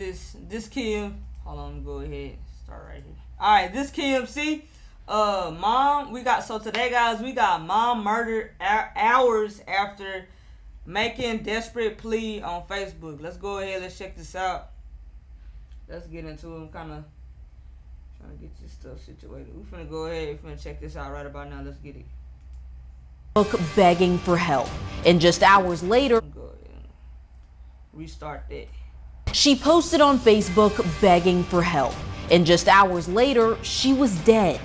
This Kim, hold on, let me go ahead, start right here. All right, this KMC, mom, today, guys, we got mom murdered hours after making desperate plea on Facebook. Let's go ahead, let's check this out. Let's get into it. I'm kind of trying to get this stuff situated. We're finna go ahead, we're finna check this out right about now. Let's get it. Begging for help, and just hours later, Go ahead and restart that. she posted on Facebook begging for help, and just hours later, she was dead.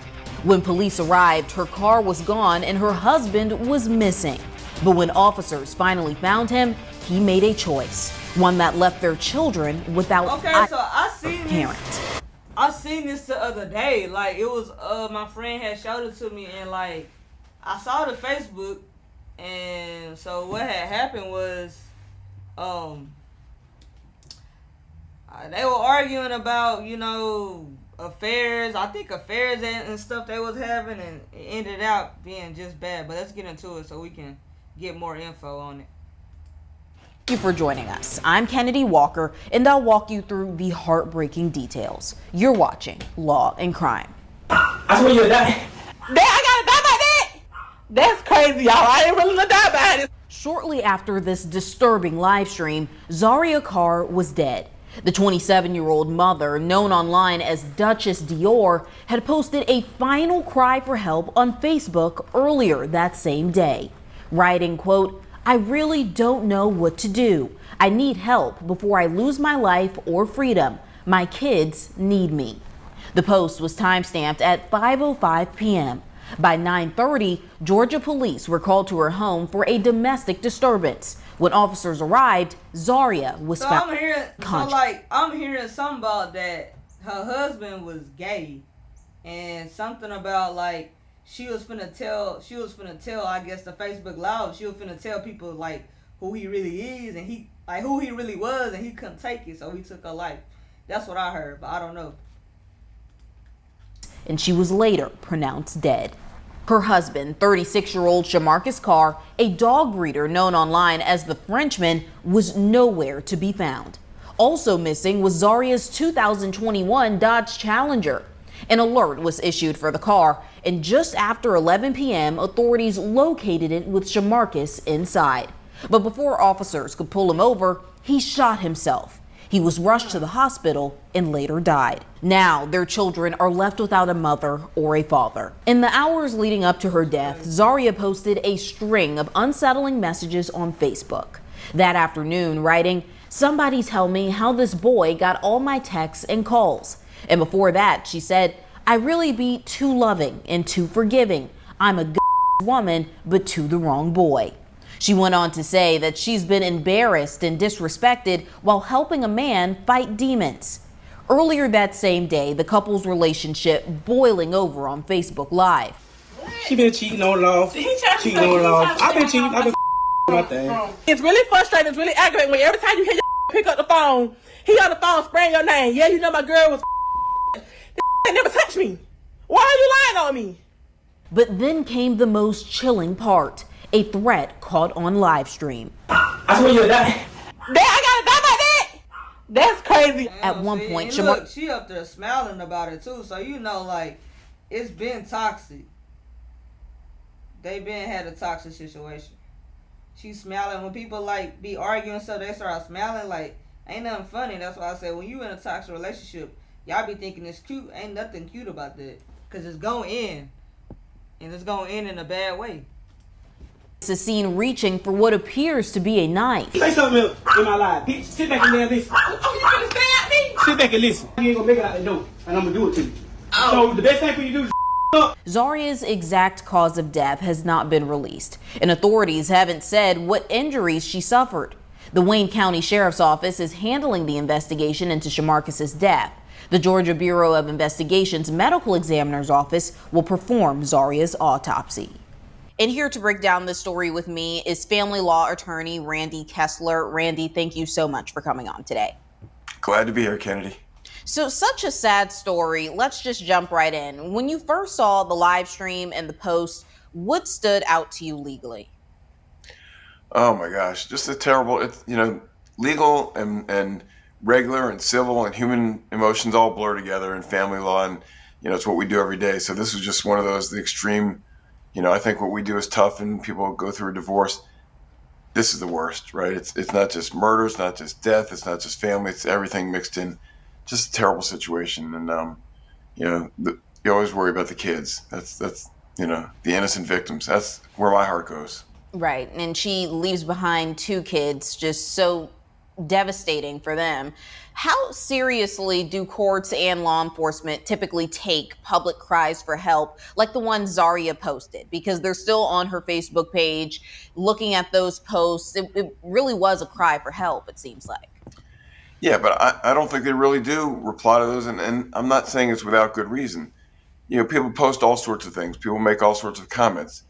When police arrived, her car was gone and her husband was missing. But when officers finally found him, he made a choice, one that left their children without a parent. I seen this the other day. Like, it was my friend had showed it to me, and like I saw the Facebook, and so what had happened was they were arguing about, affairs. I think affairs and stuff they was having, and it ended up being just bad. But let's get into it so we can get more info on it. Thank you for joining us. I'm Kennedy Walker, and I'll walk you through the heartbreaking details. You're watching Law and Crime. I swear you're dying. Dad, I gotta die by that? That's crazy, y'all. I ain't really gonna die by it. Shortly after this disturbing live stream, Zaria Carr was dead. The 27-year-old mother, known online as Duchess Dior, had posted a final cry for help on Facebook earlier that same day, writing, quote, "I really don't know what to do. I need help before I lose my life or freedom. My kids need me." The post was timestamped at 5:05 p.m. By 9:30, Georgia police were called to her home for a domestic disturbance. When officers arrived, Zaria was found unconscious. I'm hearing something about that her husband was gay, and something about like she was finna tell I guess the Facebook Live, she was finna tell people like who he really is, and who he really was, and he couldn't take it, so he took her life. That's what I heard, but I don't know. And she was later pronounced dead. Her husband, 36-year-old Shamarcus Carr, a dog breeder known online as the Frenchman, was nowhere to be found. Also missing was Zaria's 2021 Dodge Challenger. An alert was issued for the car, and just after 11 p.m., authorities located it with Shamarcus inside. But before officers could pull him over, he shot himself. He was rushed to the hospital and later died. Now, their children are left without a mother or a father. In the hours leading up to her death, Zaria posted a string of unsettling messages on Facebook. That afternoon, writing, "Somebody tell me how this boy got all my texts and calls." And before that, she said, "I really be too loving and too forgiving. I'm a good woman, but to the wrong boy." She went on to say that she's been embarrassed and disrespected while helping a man fight demons. Earlier that same day, the couple's relationship boiling over on Facebook Live. She been cheating on love. Cheating on love. I've been cheating. I've been my thing. It's really frustrating. It's really aggravating when every time you hear your pick up the phone, he on the phone spraying your name. Yeah, you know my girl was they never touched me. Why are you lying on me? But then came the most chilling part. A threat caught on live stream. I swear you're dying. Dad, I gotta die by that? That's crazy. At one point, she up there smiling about it too, so like it's been toxic. They been had a toxic situation. She's smiling when people like be arguing, so they start smiling like ain't nothing funny. That's why I said when you in a toxic relationship, y'all be thinking it's cute. Ain't nothing cute about that, cause it's gonna end, and it's gonna end in a bad way. Is seen reaching for what appears to be a knife. Say something in my life. Bitch, sit back and listen. Oh, you gonna stab me? Sit back and listen. You ain't gonna make it out the door, and I'm gonna do it to you. Oh. So the best thing for you to do is up. Zaria's exact cause of death has not been released, and authorities haven't said what injuries she suffered. The Wayne County Sheriff's Office is handling the investigation into Shamarcus's death. The Georgia Bureau of Investigation's medical examiner's office will perform Zaria's autopsy. And here to break down this story with me is family law attorney Randy Kessler. Randy, thank you so much for coming on today. Glad to be here, Kennedy. So such a sad story. Let's just jump right in. When you first saw the live stream and the post, what stood out to you legally? Oh my gosh, just a terrible, legal and regular and civil and human emotions all blur together in family law, and it's what we do every day. So this was just one of those, the extreme. I think what we do is tough, and people go through a divorce. This is the worst, right? It's not just murder, it's not just death, it's not just family, it's everything mixed in. Just a terrible situation, and you always worry about the kids. That's the innocent victims. That's where my heart goes. Right, and she leaves behind 2 kids, just so devastating for them. How seriously do courts and law enforcement typically take public cries for help, like the one Zaria posted? Because they're still on her Facebook page. Looking at those posts, it really was a cry for help, it seems like. Yeah, but I don't think they really do reply to those, and I'm not saying it's without good reason. People post all sorts of things. People make all sorts of comments.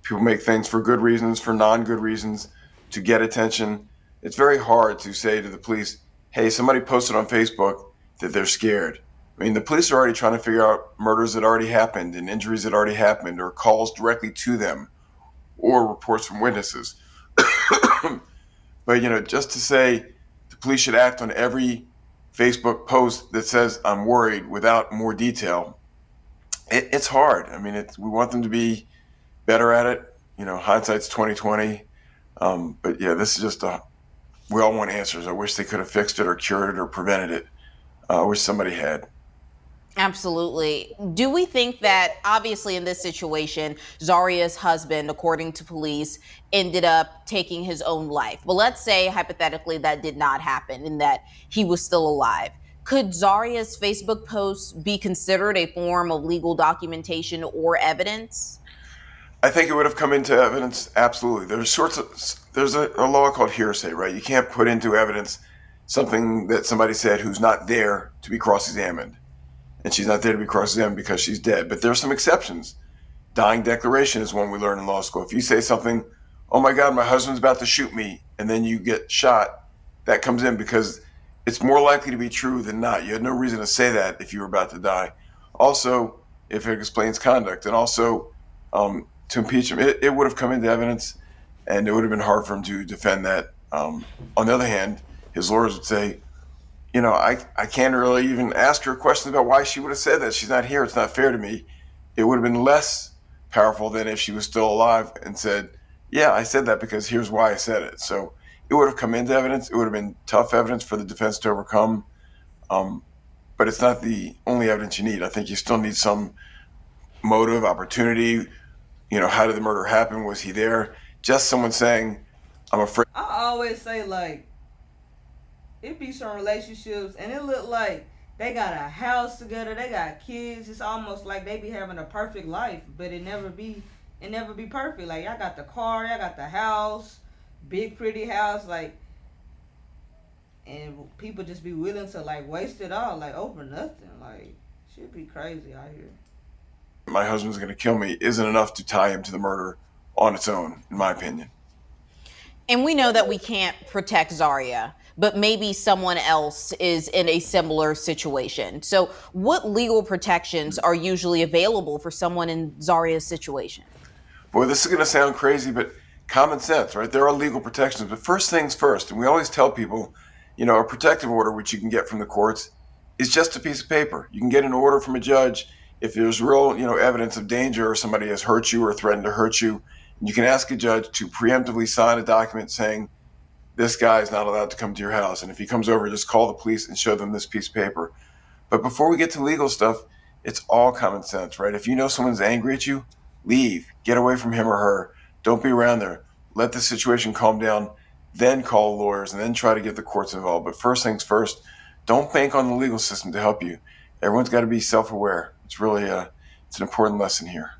People make things for good reasons, for non-good reasons, to get attention. It's very hard to say to the police, hey, somebody posted on Facebook that they're scared. I mean, the police are already trying to figure out murders that already happened and injuries that already happened, or calls directly to them, or reports from witnesses. But, just to say the police should act on every Facebook post that says I'm worried without more detail, it's hard. I mean, we want them to be better at it. Hindsight's 20/20. But yeah, this is just we all want answers. I wish they could have fixed it or cured it or prevented it. I wish somebody had. Absolutely. Do we think that, obviously in this situation, Zaria's husband, according to police, ended up taking his own life? But let's say, hypothetically, that did not happen and that he was still alive. Could Zaria's Facebook posts be considered a form of legal documentation or evidence? I think it would have come into evidence. Absolutely. There's a law called hearsay, right? You can't put into evidence something that somebody said who's not there to be cross-examined. And she's not there to be cross-examined because she's dead. But there's some exceptions. Dying declaration is one we learn in law school. If you say something, oh my God, my husband's about to shoot me, and then you get shot, that comes in because it's more likely to be true than not. You had no reason to say that if you were about to die. Also, if it explains conduct, and also to impeach him, it would have come into evidence, and it would have been hard for him to defend that. On the other hand, his lawyers would say, I can't really even ask her questions about why she would have said that. She's not here. It's not fair to me. It would have been less powerful than if she was still alive and said, yeah, I said that because here's why I said it. So it would have come into evidence. It would have been tough evidence for the defense to overcome. But it's not the only evidence you need. I think you still need some motive, opportunity. How did the murder happen? Was he there? Just someone saying, I'm afraid. I always say, like, it be some relationships, and it look like they got a house together, they got kids. It's almost like they be having a perfect life, but it never be perfect. Like, y'all got the car, y'all got the house, big pretty house, like, and people just be willing to like waste it all, like, over nothing. Like, shit be crazy out here. My husband's going to kill me isn't enough to tie him to the murder on its own, in my opinion. And we know that we can't protect Zaria, but maybe someone else is in a similar situation. So what legal protections are usually available for someone in Zaria's situation? Boy, this is going to sound crazy, but common sense, right? There are legal protections, but first things first. And we always tell people, a protective order, which you can get from the courts, is just a piece of paper. You can get an order from a judge if there's real, evidence of danger, or somebody has hurt you or threatened to hurt you. You can ask a judge to preemptively sign a document saying, this guy is not allowed to come to your house. And if he comes over, just call the police and show them this piece of paper. But before we get to legal stuff, it's all common sense, right? If you know someone's angry at you, leave. Get away from him or her. Don't be around there. Let the situation calm down, then call lawyers, and then try to get the courts involved. But first things first, don't bank on the legal system to help you. Everyone's got to be self-aware. It's really it's an important lesson here.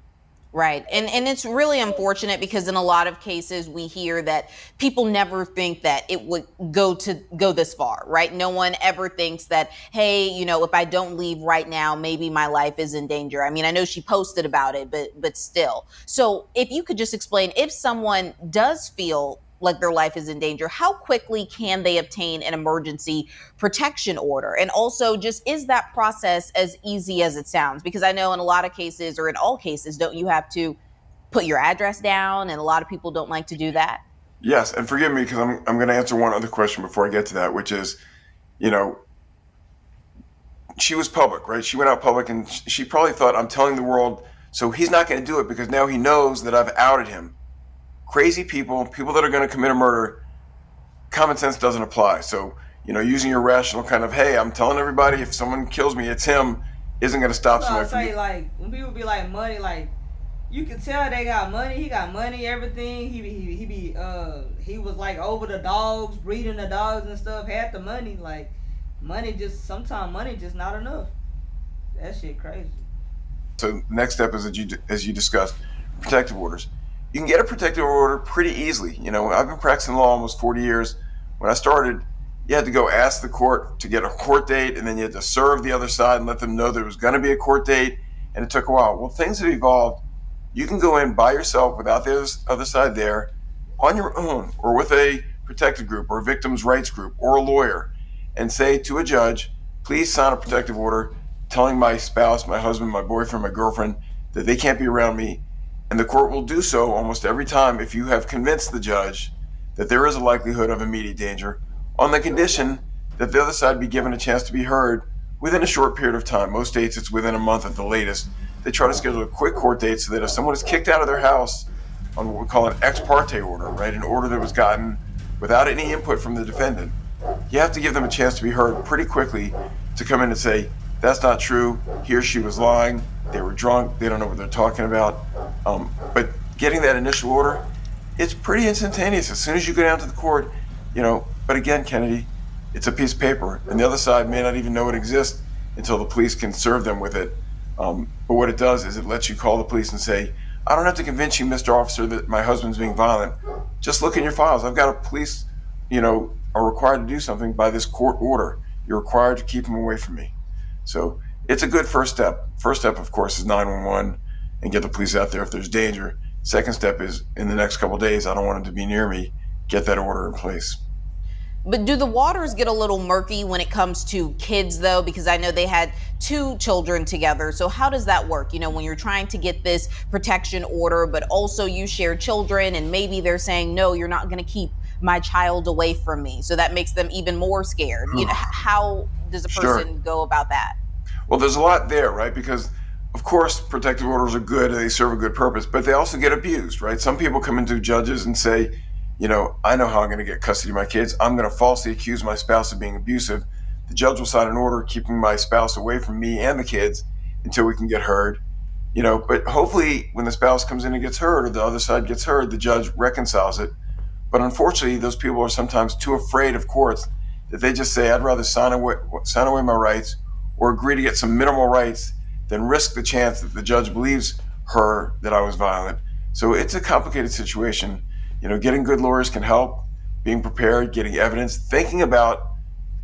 Right. And it's really unfortunate because in a lot of cases we hear that people never think that it would go this far, right? No one ever thinks that, hey, if I don't leave right now, maybe my life is in danger. I mean, I know she posted about it, but still. So if you could just explain, if someone does feel like their life is in danger, how quickly can they obtain an emergency protection order? And also, just, is that process as easy as it sounds? Because I know in a lot of cases, or in all cases, don't you have to put your address down? And a lot of people don't like to do that. Yes, and forgive me because I'm going to answer one other question before I get to that, which is, you know, she was public, right? She went out public, and she probably thought, I'm telling the world, so he's not going to do it because now he knows that I've outed him. Crazy people that are going to commit a murder, common sense doesn't apply. So, using your rational kind of, hey, I'm telling everybody if someone kills me, it's him, isn't going to stop somebody from... Like, when people be like, money, like, you can tell they got money. He got money, everything. He was like over the dogs, breeding the dogs and stuff, had the money. Like, sometimes money just not enough. That shit crazy. So next step is, as you discussed, protective orders. You can get a protective order pretty easily. I've been practicing law almost 40 years. When I started, you had to go ask the court to get a court date, and then you had to serve the other side and let them know there was going to be a court date, and it took a while. Well, things have evolved. You can go in by yourself without the other side there, on your own, or with a protected group or a victims' rights group or a lawyer, and say to a judge, please sign a protective order telling my spouse, my husband, my boyfriend, my girlfriend that they can't be around me. And the court will do so almost every time if you have convinced the judge that there is a likelihood of immediate danger, on the condition that the other side be given a chance to be heard within a short period of time. Most states it's within a month at the latest. They try to schedule a quick court date so that if someone is kicked out of their house on what we call an ex parte order, right, an order that was gotten without any input from the defendant, you have to give them a chance to be heard pretty quickly to come in and say, that's not true, he or she was lying, they were drunk, they don't know what they're talking about. But getting that initial order, it's pretty instantaneous. As soon as you go down to the court, but again, Kennedy, it's a piece of paper, and the other side may not even know it exists until the police can serve them with it. But what it does is it lets you call the police and say, I don't have to convince you, Mr. Officer, that my husband's being violent. Just look in your files. I've got a police, are required to do something by this court order. You're required to keep him away from me. So it's a good first step. First step, of course, is 911 and get the police out there if there's danger. Second step is, in the next couple of days, I don't want him to be near me. Get that order in place. But do the waters get a little murky when it comes to kids, though? Because I know they had 2 children together. So how does that work? When you're trying to get this protection order, but also you share children, and maybe they're saying, no, you're not going to keep my child away from me. So that makes them even more scared. How does a person go about that? Well, there's a lot there, right? Because, of course, protective orders are good and they serve a good purpose, but they also get abused, right? Some people come into judges and say, I know how I'm going to get custody of my kids. I'm going to falsely accuse my spouse of being abusive. The judge will sign an order keeping my spouse away from me and the kids until we can get heard. But hopefully when the spouse comes in and gets heard, or the other side gets heard, the judge reconciles it. But unfortunately, those people are sometimes too afraid of courts that they just say, I'd rather sign away my rights or agree to get some minimal rights than risk the chance that the judge believes her that I was violent. So it's a complicated situation. Getting good lawyers can help, being prepared, getting evidence, thinking about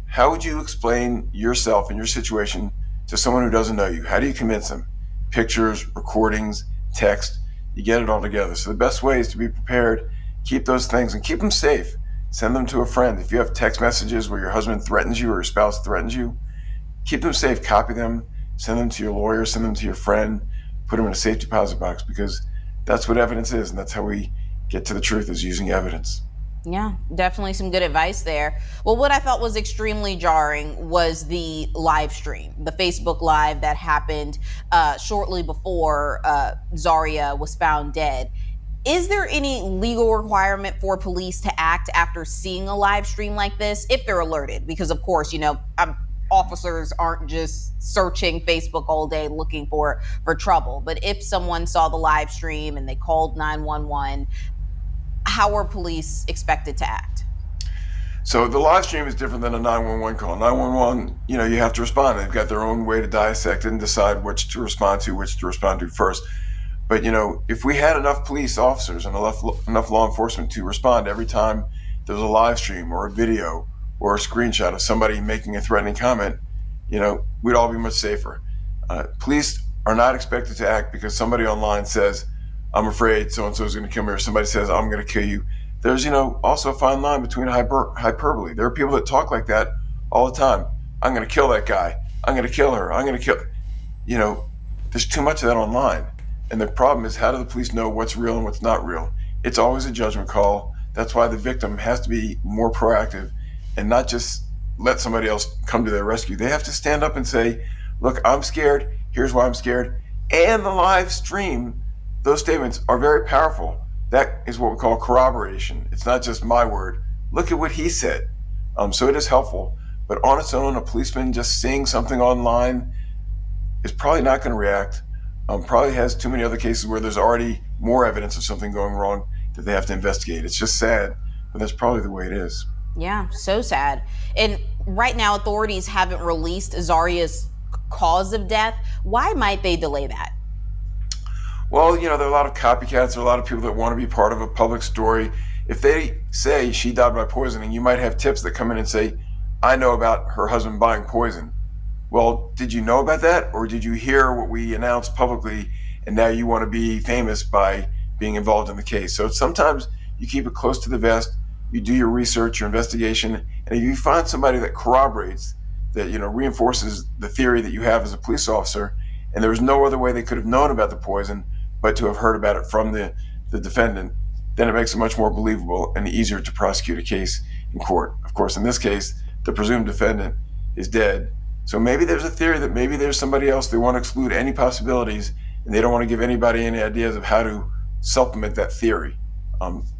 how would you explain yourself and your situation to someone who doesn't know you? How do you convince them? Pictures, recordings, text, you get it all together. So the best way is to be prepared, keep those things and keep them safe. Send them to a friend. If you have text messages where your husband threatens you or your spouse threatens you, keep them safe, copy them, send them to your lawyer, send them to your friend, put them in a safe deposit box, because that's what evidence is, and that's how we get to the truth, is using evidence. Yeah, definitely some good advice there. Well, what I thought was extremely jarring was the live stream, the Facebook Live that happened shortly before Zaria was found dead. Is there any legal requirement for police to act after seeing a live stream like this if they're alerted? Because, of course, officers aren't just searching Facebook all day looking for trouble. But if someone saw the live stream and they called 911, how are police expected to act? So the live stream is different than a 911 call. 911, you have to respond. They've got their own way to dissect it and decide which to respond to first. But, if we had enough police officers and enough law enforcement to respond every time there's a live stream or a video or a screenshot of somebody making a threatening comment, we'd all be much safer. Police are not expected to act because somebody online says, I'm afraid so-and-so is going to kill me, or somebody says, I'm going to kill you. There's, also a fine line between hyperbole. There are people that talk like that all the time. I'm going to kill that guy. I'm going to kill her. I'm going to kill... There's too much of that online. And the problem is, how do the police know what's real and what's not real? It's always a judgment call. That's why the victim has to be more proactive and not just, let somebody else come to their rescue. They have to stand up and say, look, I'm scared. Here's why I'm scared. And the live stream, those statements are very powerful. That is what we call corroboration. It's not just my word. Look at what he said. So it is helpful. But on its own, a policeman just seeing something online is probably not going to react. Probably has too many other cases where there's already more evidence of something going wrong that they have to investigate. It's just sad, but that's probably the way it is. Yeah, so sad. And right now, authorities haven't released Zaria's cause of death. Why might they delay that? Well, there are a lot of copycats. There are a lot of people that want to be part of a public story. If they say she died by poisoning, you might have tips that come in and say, I know about her husband buying poison. Well, did you know about that? Or did you hear what we announced publicly and now you want to be famous by being involved in the case? So sometimes you keep it close to the vest, you do your research, your investigation, and if you find somebody that corroborates, that reinforces the theory that you have as a police officer, and there was no other way they could have known about the poison but to have heard about it from the defendant, then it makes it much more believable and easier to prosecute a case in court. Of course, in this case, the presumed defendant is dead. So maybe there's a theory that maybe there's somebody else. They want to exclude any possibilities, and they don't want to give anybody any ideas of how to supplement that theory.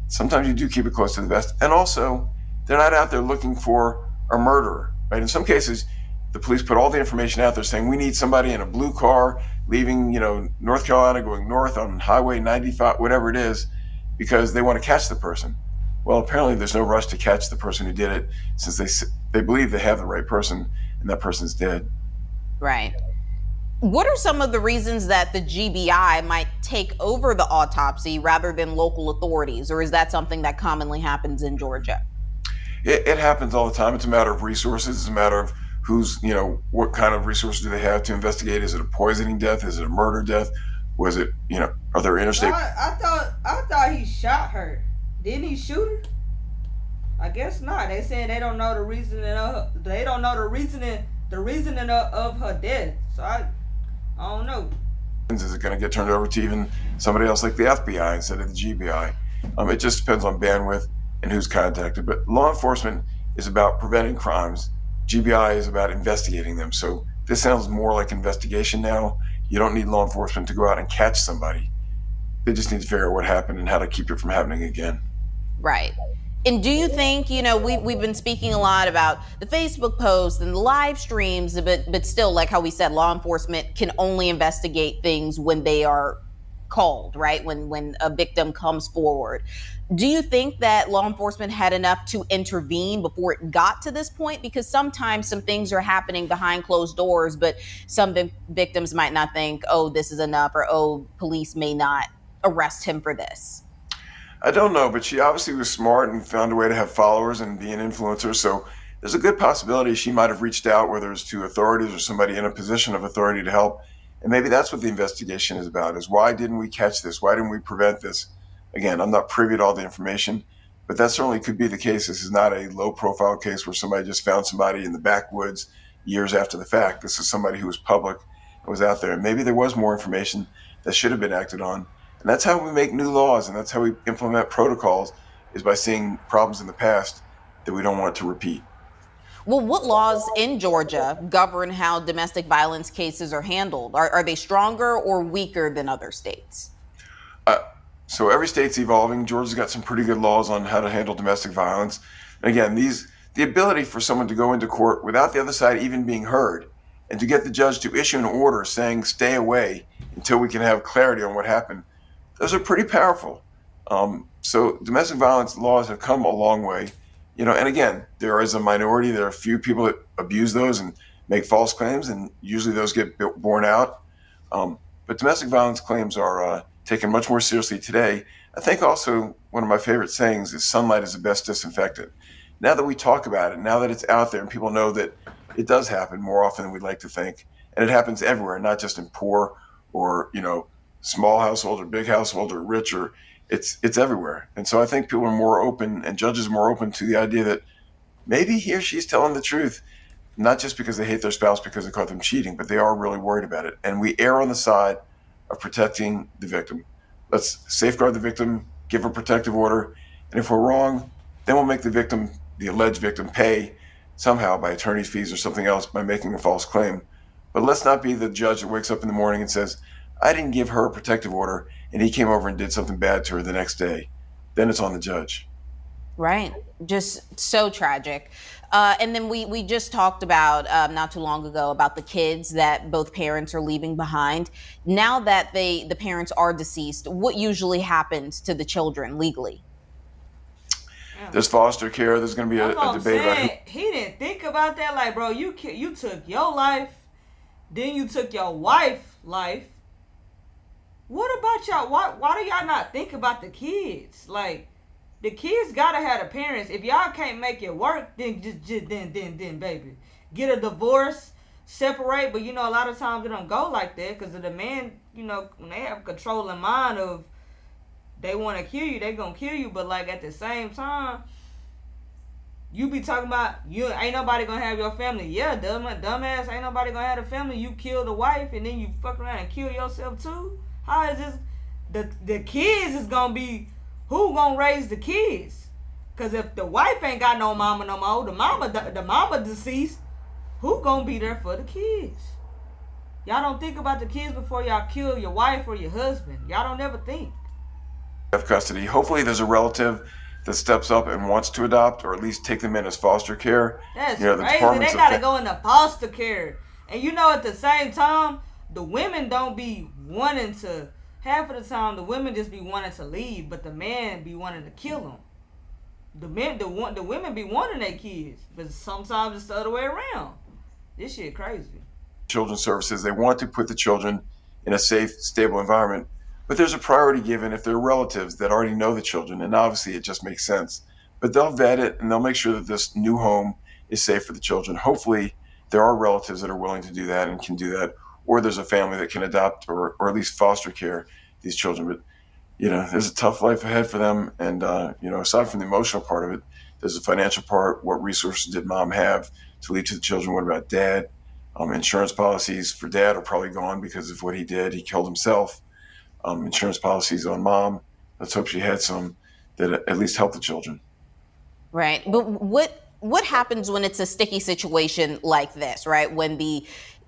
Sometimes you do keep it close to the vest. And also, they're not out there looking for a murderer, right? In some cases, the police put all the information out there saying, we need somebody in a blue car leaving, North Carolina, going north on Highway 95, whatever it is, because they want to catch the person. Well, apparently there's no rush to catch the person who did it, since they believe they have the right person and that person's dead. Right. What are some of the reasons that the GBI might take over the autopsy rather than local authorities? Or is that something that commonly happens in Georgia? It happens all the time. It's a matter of resources. It's a matter of what kind of resources do they have to investigate? Is it a poisoning death? Is it a murder death? Was it, are there interstate? I thought he shot her. Didn't he shoot her? I guess not. They saying they don't know the reasoning of her death. So I don't know. Is it going to get turned over to even somebody else like the FBI instead of the GBI? It just depends on bandwidth and who's contacted. But law enforcement is about preventing crimes. GBI is about investigating them. So this sounds more like investigation now. You don't need law enforcement to go out and catch somebody. They just need to figure out what happened and how to keep it from happening again. Right. And do you think, we've been speaking a lot about the Facebook posts and the live streams, but still, like how we said, law enforcement can only investigate things when they are called, right? When a victim comes forward. Do you think that law enforcement had enough to intervene before it got to this point? Because sometimes some things are happening behind closed doors, but some victims might not think, oh, this is enough, or, oh, police may not arrest him for this. I don't know, but she obviously was smart and found a way to have followers and be an influencer. So there's a good possibility she might have reached out, whether it's to authorities or somebody in a position of authority to help. And maybe that's what the investigation is about, is why didn't we catch this? Why didn't we prevent this? Again, I'm not privy to all the information, but that certainly could be the case. This is not a low-profile case where somebody just found somebody in the backwoods years after the fact. This is somebody who was public and was out there. And maybe there was more information that should have been acted on. And that's how we make new laws, and that's how we implement protocols, is by seeing problems in the past that we don't want to repeat. Well, what laws in Georgia govern how domestic violence cases are handled? Are they stronger or weaker than other states? So every state's evolving. Georgia's got some pretty good laws on how to handle domestic violence. And again, the ability for someone to go into court without the other side even being heard, and to get the judge to issue an order saying stay away until we can have clarity on what happened, those are pretty powerful. So domestic violence laws have come a long way. And again, there is a minority. There are a few people that abuse those and make false claims, and usually those get borne out. But domestic violence claims are taken much more seriously today. I think also one of my favorite sayings is sunlight is the best disinfectant. Now that we talk about it, now that it's out there and people know that it does happen more often than we'd like to think, and it happens everywhere, not just in poor or, small household or big household or rich, or it's everywhere. And so I think people are more open, and judges are more open to the idea that maybe he or she's telling the truth, not just because they hate their spouse because they caught them cheating, but they are really worried about it. And we err on the side of protecting the victim. Let's safeguard the victim, give a protective order, and if we're wrong, then we'll make the alleged victim pay somehow by attorney's fees or something else by making a false claim. But let's not be the judge that wakes up in the morning and says, I didn't give her a protective order and he came over and did something bad to her the next day. Then it's on the judge. Right. Just so tragic. And then we just talked about not too long ago about the kids that both parents are leaving behind. Now that the parents are deceased, what usually happens to the children legally? There's foster care. There's going to be a debate about who. He didn't think about that. Like, bro, you took your life, then you took your wife's life. What about y'all? Why do y'all not think about the kids? Like, the kids gotta have the parents. If y'all can't make it work, then then baby, get a divorce, separate. But you know, a lot of times it don't go like that because of the man. You know, when they have control in mind of they want to kill you, they gonna kill you. But like at the same time, you be talking about you ain't nobody gonna have your family. Yeah, dumbass, ain't nobody gonna have a family. You kill the wife and then you fuck around and kill yourself too. How is this? The kids is gonna be who gonna raise the kids? Cause if the wife ain't got no mama no more, the mama deceased, who gonna be there for the kids? Y'all don't think about the kids before y'all kill your wife or your husband. Y'all don't ever think. Have custody. Hopefully there's a relative that steps up and wants to adopt or at least take them in as foster care. That's crazy. They gotta go into foster care. And you know, at the same time, the women don't be wanting to, half of the time the women just be wanting to leave, but the man be wanting to kill them. The women be wanting their kids, but sometimes it's the other way around. This shit crazy. Children's services, they want to put the children in a safe, stable environment, but there's a priority given if they're relatives that already know the children, and obviously it just makes sense. But they'll vet it and they'll make sure that this new home is safe for the children. Hopefully there are relatives that are willing to do that and can do that, or there's a family that can adopt or at least foster care these children. But you know, there's a tough life ahead for them, and you know, aside from the emotional part of it, there's the financial part. What resources did mom have to leave to the children? What about dad? Insurance policies for dad are probably gone because of what he did. He killed himself. Insurance policies on mom. Let's hope she had some that at least help the children. Right. But what happens when it's a sticky situation like this, right? When the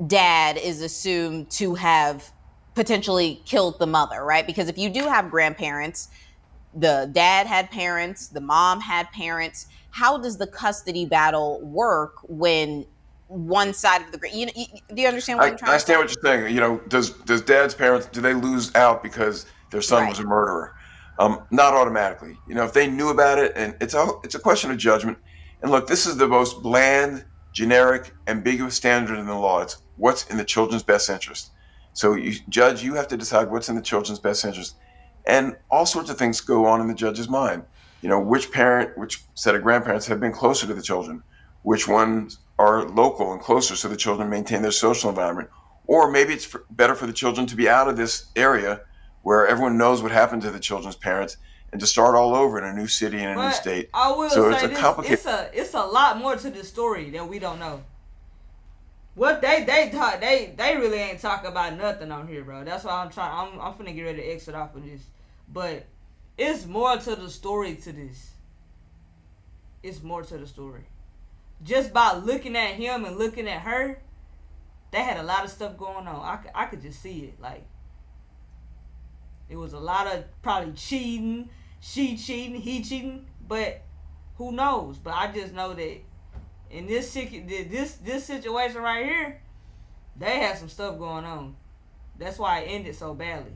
dad is assumed to have potentially killed the mother, right? Because if you do have grandparents, the dad had parents, the mom had parents, how does the custody battle work when one side of the do you understand what I'm trying to say? I understand what you're saying. You know, does dad's parents, do they lose out because their son was a murderer? Not automatically. You know, if they knew about it, and it's a question of judgment. And look, this is the most bland, generic, ambiguous standard in the law. It's what's in the children's best interest. So judge, you have to decide what's in the children's best interest. And all sorts of things go on in the judge's mind. You know, which set of grandparents have been closer to the children? Which ones are local and closer so the children maintain their social environment? Or maybe it's better for the children to be out of this area where everyone knows what happened to the children's parents and to start all over in a new city and a new state. I will say it's a lot more to this story that we don't know. What they really ain't talking about nothing on here, bro. That's why I'm finna get ready to exit off of this. But it's more to the story to this. It's more to the story. Just by looking at him and looking at her, they had a lot of stuff going on. I could just see it. Like, it was a lot of probably cheating, she cheating, he cheating, but who knows? But I just know that in this situation right here, they had some stuff going on. That's why it ended so badly.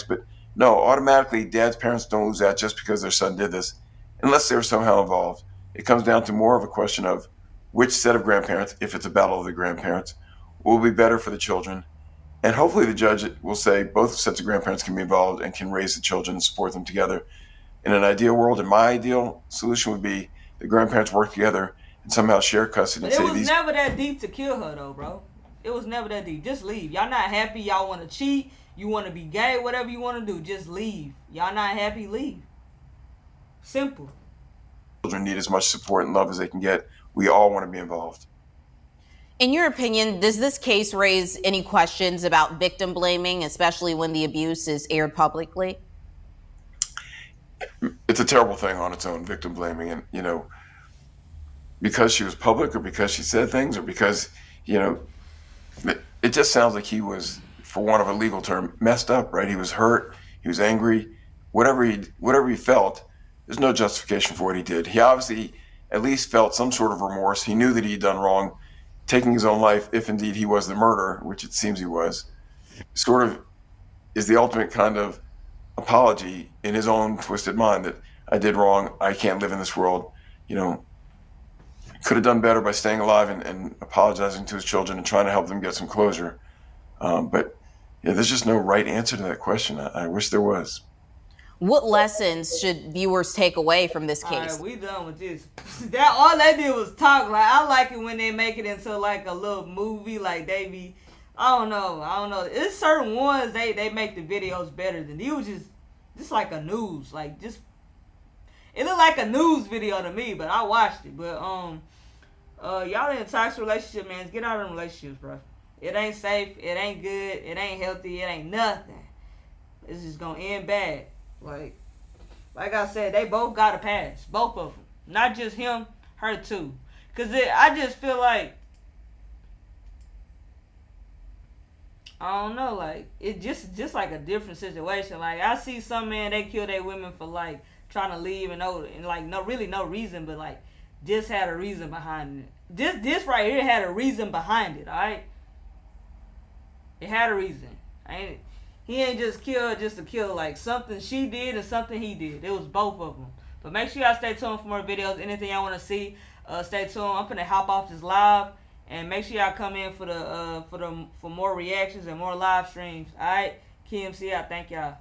But no, automatically dad's parents don't lose out just because their son did this, unless they were somehow involved. It comes down to more of a question of which set of grandparents, if it's a battle of the grandparents, will be better for the children. And hopefully the judge will say both sets of grandparents can be involved and can raise the children and support them together. In an ideal world, and my ideal solution would be the grandparents work together and somehow share custody. But it was never that deep to kill her, though, bro. It was never that deep. Just leave. Y'all not happy. Y'all want to cheat. You want to be gay. Whatever you want to do, just leave. Y'all not happy. Leave. Simple. Children need as much support and love as they can get. We all want to be involved. In your opinion, does this case raise any questions about victim blaming, especially when the abuse is aired publicly? It's a terrible thing on its own, victim blaming. And, you know, because she was public, or because she said things, or because, you know, it just sounds like he was, for want of a legal term, messed up, right? He was hurt. He was angry. Whatever he felt, there's no justification for what he did. He obviously at least felt some sort of remorse. He knew that he'd done wrong. Taking his own life, if indeed he was the murderer, which it seems he was, sort of is the ultimate kind of apology in his own twisted mind that I did wrong. I can't live in this world. You know, could have done better by staying alive and apologizing to his children and trying to help them get some closure. But yeah, there's just no right answer to that question. I wish there was. What lessons should viewers take away from this case? Alright, we done with this. That all they did was talk. Like, I like it when they make it into like a little movie. Like they be, I don't know. It's certain ones they make the videos better than these. Was just like a news. Like just it looked like a news video to me, but I watched it. But y'all in a toxic relationship, man, get out of them relationships, bro. It ain't safe. It ain't good. It ain't healthy. It ain't nothing. It's just gonna end bad. Like I said, they both got a pass. Both of them. Not just him, her too. Because I just feel like, I don't know, like, it just like a different situation. Like, I see some men, they kill their women for, like, trying to leave and like, no reason, but, like, just had a reason behind it. This right here had a reason behind it, alright? It had a reason. He ain't just killed just to kill. Like, something she did and something he did. It was both of them. But make sure y'all stay tuned for more videos. Anything y'all want to see, stay tuned. I'm finna hop off this live, and make sure y'all come in for more reactions and more live streams. All right, KeymC, I thank y'all.